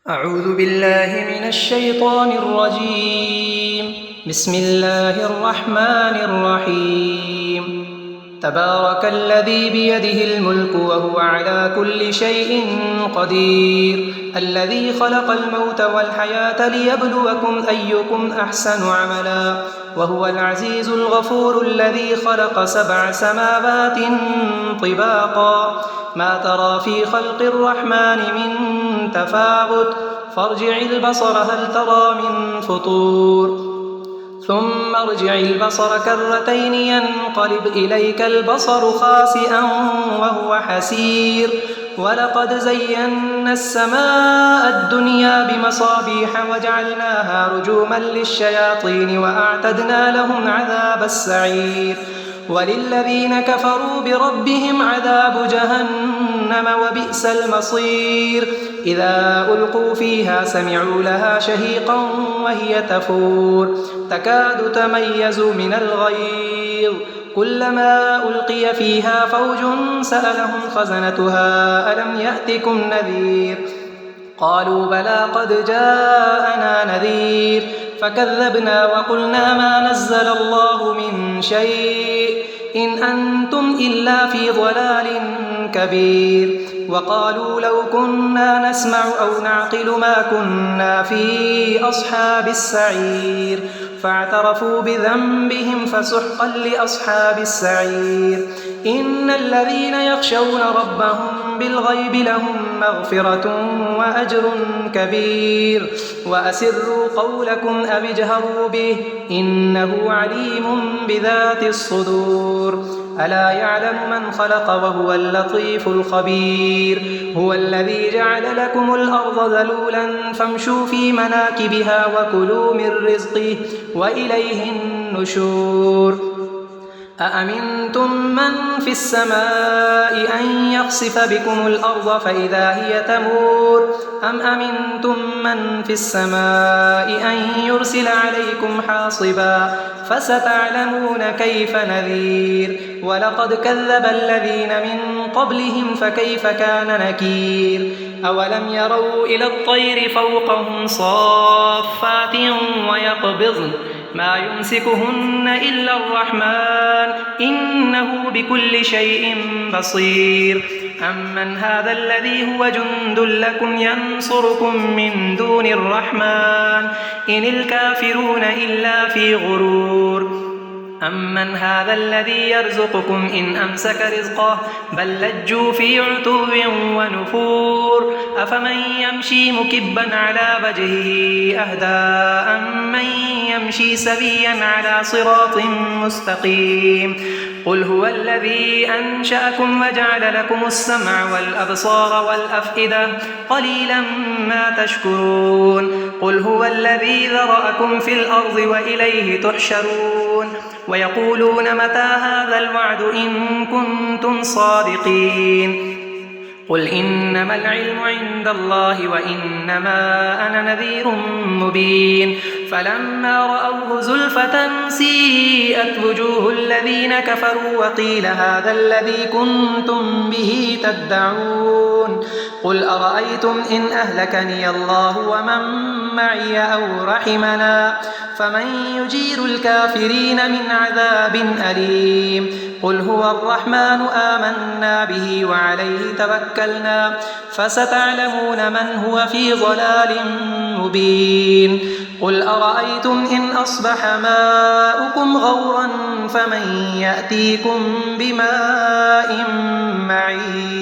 أعوذ بالله من الشيطان الرجيم. بسم الله الرحمن الرحيم. تبارك الذي بيده الملك وهو على كل شيء قدير، الذي خلق الموت والحياة ليبلوكم أيكم أحسن عملا، وهو العزيز الغفور الذي خلق 7 سماوات طباقا، ما ترى في خلق الرحمن من تفاوت، فارجع البصر هل ترى من فطور، ثم ارجع البصر كرتين ينقلب إليك البصر خاسئا وهو حسير، ولقد زينا السماء الدنيا بمصابيح وجعلناها رجوما للشياطين وأعتدنا لهم عذاب السعير، وللذين كفروا بربهم عذاب جهنم وبئس المصير. إذا ألقوا فيها سمعوا لها شهيقا وهي تفور، تكاد تميز من الغيظ، كلما ألقي فيها فوج سألهم خزنتها ألم يأتكم نذير، قالوا بلى قد جاءنا نذير، فكذبنا وقلنا ما نزل الله من شيء إن أنتم إلا في ضلال كبير، وقالوا لو كنا نسمع أو نعقل ما كنا في أصحاب السعير، فاعترفوا بذنبهم فسحقا لأصحاب السعير. إن الذين يخشون ربهم بالغيب لهم مغفرة وأجر كبير، وأسروا قولكم أو اجهروا به إنه عليم بذات الصدور. ألا يعلم من خلق وهو اللطيف الخبير. هو الذي جعل لكم الأرض ذلولا فامشوا في مناكبها وكلوا من رزقه وإليه النشور. أأمنتم من في السماء أن يخسف بكم الأرض فإذا هي تمور، أم أمنتم من في السماء أن يرسل عليكم حاصبا، فستعلمون كيف نذير. ولقد كذب الذين من قبلهم فكيف كان نكير. أولم يروا إلى الطير فوقهم صافات ويقبضن ما يمسكهن إلا الرحمن إنه بكل شيء بصير. أمن هذا الذي هو جند لكم ينصركم من دون الرحمن إن الكافرون إلا في غرور. أمن هذا الذي يرزقكم إن أمسك رزقه بل لجوا في عتو ونفور. أفمن يمشي مكبا على وجهه أهدى أمن يمشي سويا على صراط مستقيم. قل هو الذي أنشأكم وجعل لكم السمع والأبصار والأفئدة قليلا ما تشكرون. قل هو الذي ذرأكم في الأرض وإليه تحشرون. ويقولون متى هذا الوعد إن كنتم صادقين. قل إنما العلم عند الله وإنما أنا نذير مبين. فلما رأوه زلفة سيئت وجوه الذين كفروا وقيل هذا الذي كنتم به تدعون. قل أرأيتم إن أهلكني الله ومن معي أو رحمنا فمن يجير الكافرين من عذاب أليم. قل هو الرحمن آمنا به وعليه توكلنا فستعلمون من هو في ضلال مبين. قل أرأيتم إن أصبح ماؤكم غورا فمن يأتيكم بماء معين.